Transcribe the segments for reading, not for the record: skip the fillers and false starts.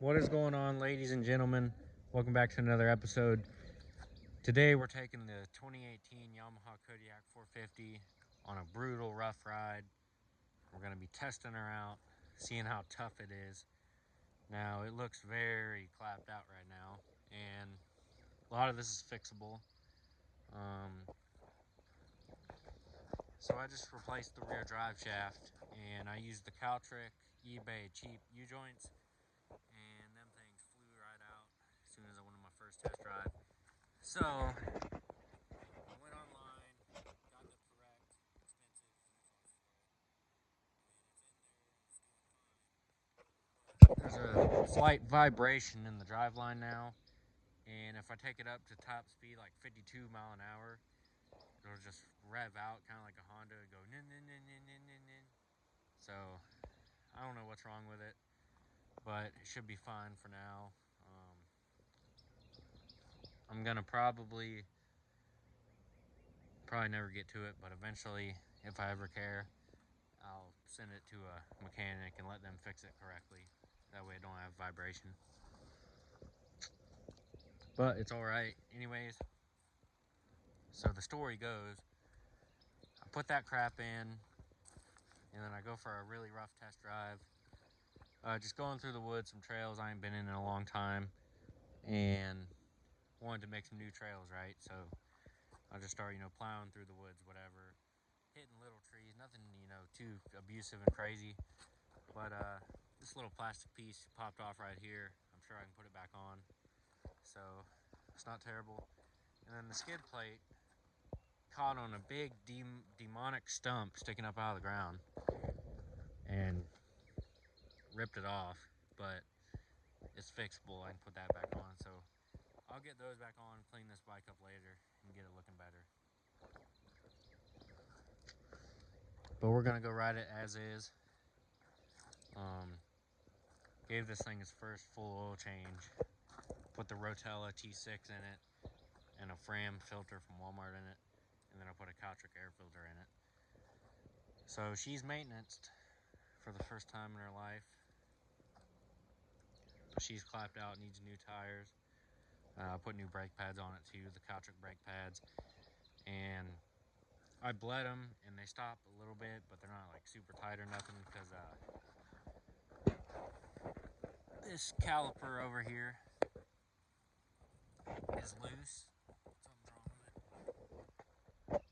What is going on, ladies and gentlemen? Welcome back to another episode. Today we're taking the 2018 Yamaha Kodiak 450 on a brutal rough ride. We're going to be testing her out, seeing how tough it is. Now, it looks very clapped out right now, and a lot of this is fixable. So I just replaced the rear drive shaft, and I used the Caltrick eBay cheap U-joints, and them things flew right out as soon as I went on my first test drive. So I went online, got the correct expensive U-joints for it, and it's in there and it's doing fine. There's a slight vibration in the driveline now, and if I take it up to top speed, like 52 mile an hour, it'll just rev out, kind of like a Honda, and go nin nin nin nin nin nin nin. So I don't know what's wrong with it, but it should be fine for now. I'm gonna probably never get to it, but eventually, if I ever care, I'll send it to a mechanic and let them fix it correctly. That way it don't have vibration. But it's alright. Anyways, so the story goes, I put that crap in, and then I go for a really rough test drive. Just going through the woods, some trails I ain't been in a long time, and wanted to make some new trails, right? So I just start, plowing through the woods, whatever, hitting little trees, nothing, too abusive and crazy. But this little plastic piece popped off right here. I'm sure I can put it back on. So it's not terrible. And then the skid plate caught on a big demonic stump sticking up out of the ground and ripped it off. But it's fixable. I can put that back on. So I'll get those back on, clean this bike up later, and get it looking better. But we're gonna go ride it as is. Gave this thing its first full oil change. Put the Rotella T6 in it and a Fram filter from Walmart in it, and then I put a Caltrick air filter in it. So she's maintained for the first time in her life. She's clapped out, needs new tires. I put new brake pads on it too, the Caltrick brake pads, and I bled them and they stop a little bit, but they're not like super tight or nothing because this caliper over here is loose. Something's wrong with it.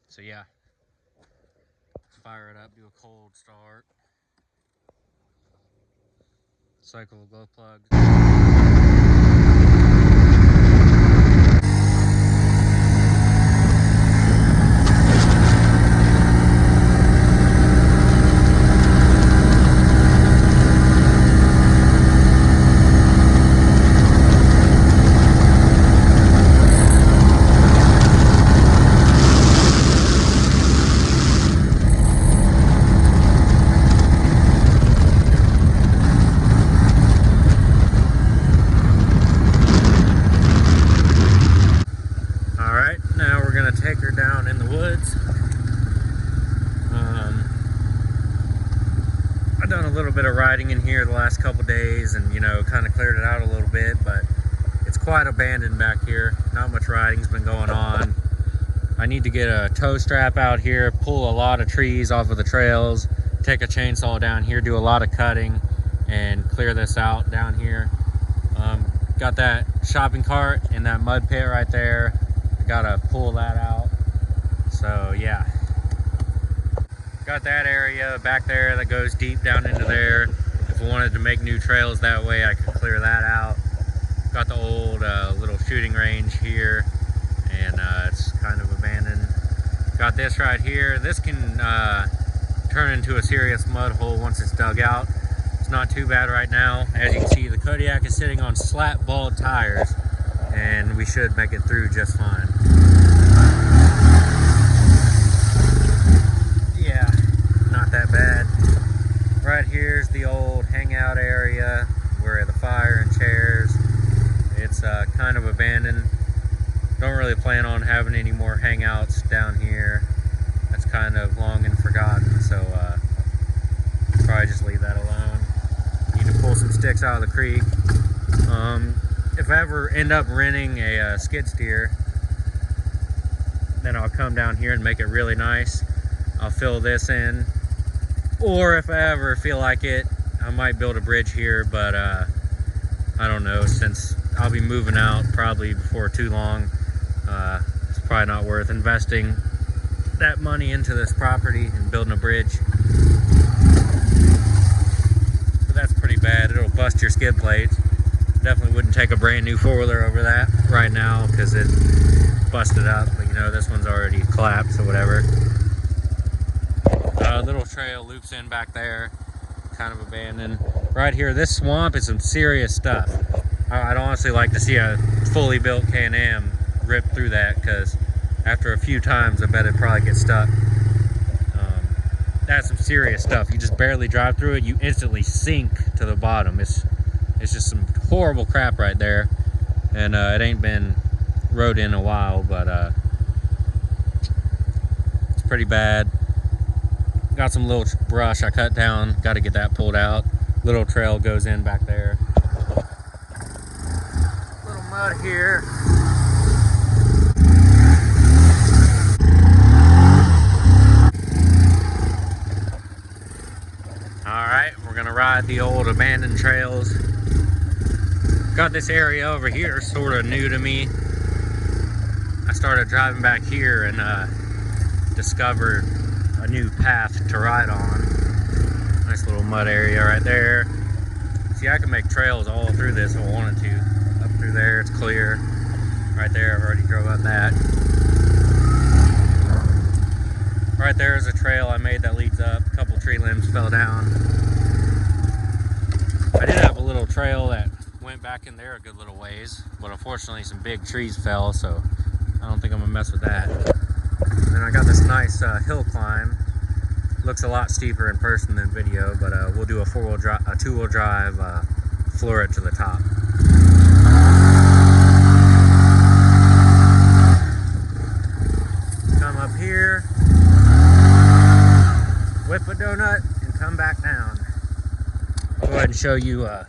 So yeah, let's fire it up, do a cold start, cycle the glow plugs. Take her down in the woods. I've done a little bit of riding in here the last couple days and kind of cleared it out a little bit, but it's quite abandoned back here. Not much riding's been going on. I need to get a tow strap out here, pull a lot of trees off of the trails, take a chainsaw down here, do a lot of cutting and clear this out down here. Got that shopping cart in that mud pit right there. Gotta pull that out. So yeah, got that area back there that goes deep down into there. If I wanted to make new trails that way, I could clear that out. Got the old little shooting range here, and it's kind of abandoned. Got this right here. This can turn into a serious mud hole once it's dug out. It's not too bad right now. As you can see, the Kodiak is sitting on slat bald tires, and we should make it through just fine. Yeah, not that bad. Right here's the old hangout area where the fire and chairs. It's kind of abandoned. Don't really plan on having any more hangouts down here. That's kind of long and forgotten, so probably just leave that alone. sticks out of the creek. If I ever end up renting a skid steer, then I'll come down here and make it really nice. I'll fill this in, or if I ever feel like it, I might build a bridge here, but I don't know, since I'll be moving out probably before too long. It's probably not worth investing that money into this property and building a bridge. But that's pretty bad. It'll bust your skid plates. Definitely wouldn't take a brand new four-wheeler over that right now because it busted up, but you know, this one's already collapsed or whatever. Little trail loops in back there, kind of abandoned. Right here, this swamp is some serious stuff. I'd honestly like to see a fully built Can-Am rip through that, because after a few times I bet it'd probably get stuck. That's some serious stuff. You just barely drive through it, you instantly sink to the bottom. It's just some horrible crap right there, and it ain't been rode in a while, but it's pretty bad. Got some little brush I cut down, got to get that pulled out. Little trail goes in back there. Little mud here. Alright, we're gonna ride the old abandoned trails. Got this area over here sort of new to me. I started driving back here and discovered a new path to ride on. Nice little mud area right there. See, I can make trails all through this if I wanted to. Up through there, it's clear. Right there, I've already drove up that. Right there is a trail I made that leads up. A couple tree limbs fell down. I did have a little trail that went back in there a good little ways, but unfortunately some big trees fell, so I don't think I'm gonna mess with that. Then I got this nice hill climb. Looks a lot steeper in person than video, but we'll do a two-wheel drive, floor it to the top. Come up here, whip a donut, and come back down. I'll go ahead and show you a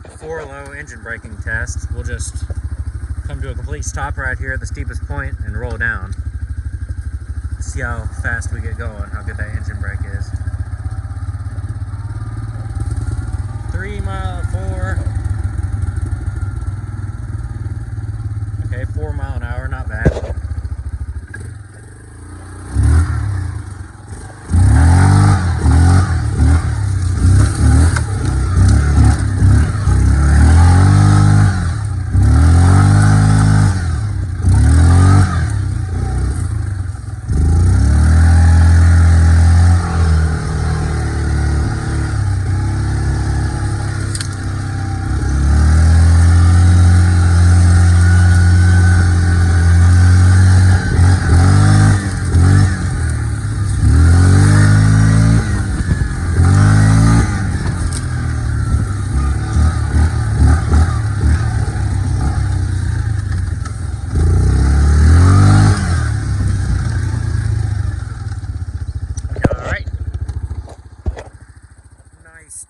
4-low engine braking test. We'll just come to a complete stop right here at the steepest point and roll down. See how fast we get going, how good that engine brake is. 3 mile, 4. Okay, 4 mile an hour, not bad.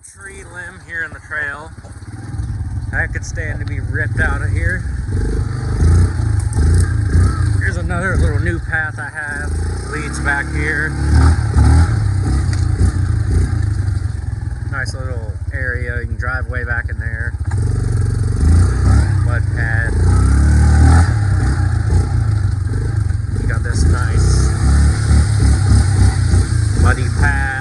Tree limb here in the trail. That could stand to be ripped out of here. Here's another little new path I have. Leads back here. Nice little area. You can drive way back in there. Mud pad. You got this nice muddy path.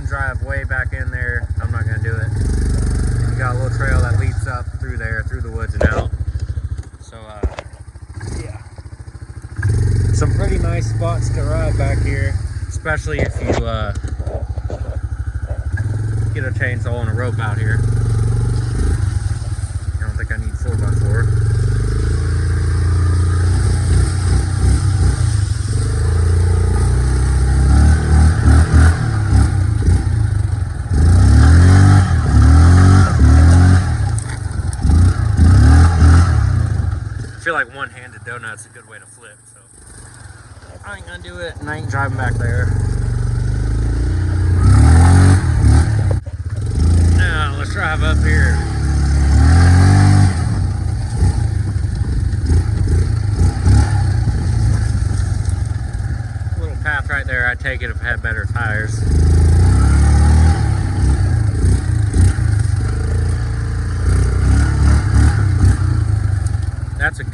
Drive way back in there. I'm not gonna do it. And you got a little trail that leads up through there, through the woods and out. So yeah, some pretty nice spots to ride back here, especially if you get a chainsaw and a rope out here. I don't think I need 4x4. I feel like one-handed donut's a good way to flip, so I ain't gonna do it, and I ain't driving back there.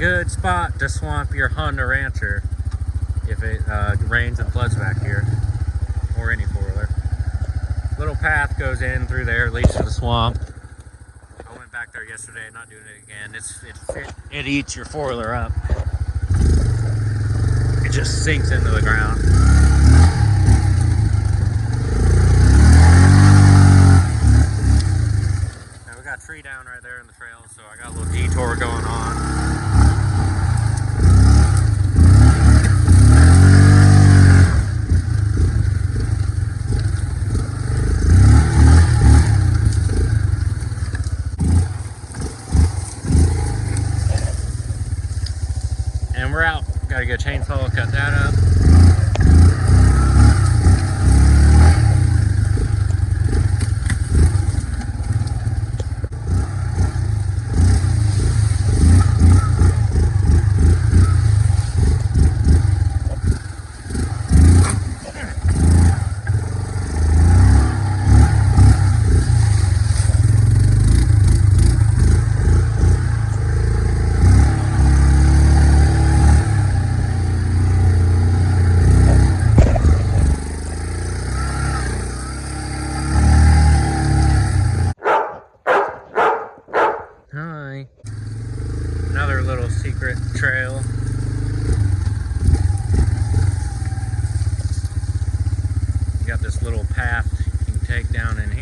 good spot to swamp your Honda Rancher if it rains and floods back here, or any four-wheeler. Little path goes in through there, leads to the swamp. I went back there yesterday, not doing it again. It eats your four-wheeler up. It just sinks into the ground. Now we got a tree down right there in the trail, so I got a little detour going on. And we're out. Gotta get a chainsaw, cut that up. Hi. Another little secret trail. You got this little path you can take down in here.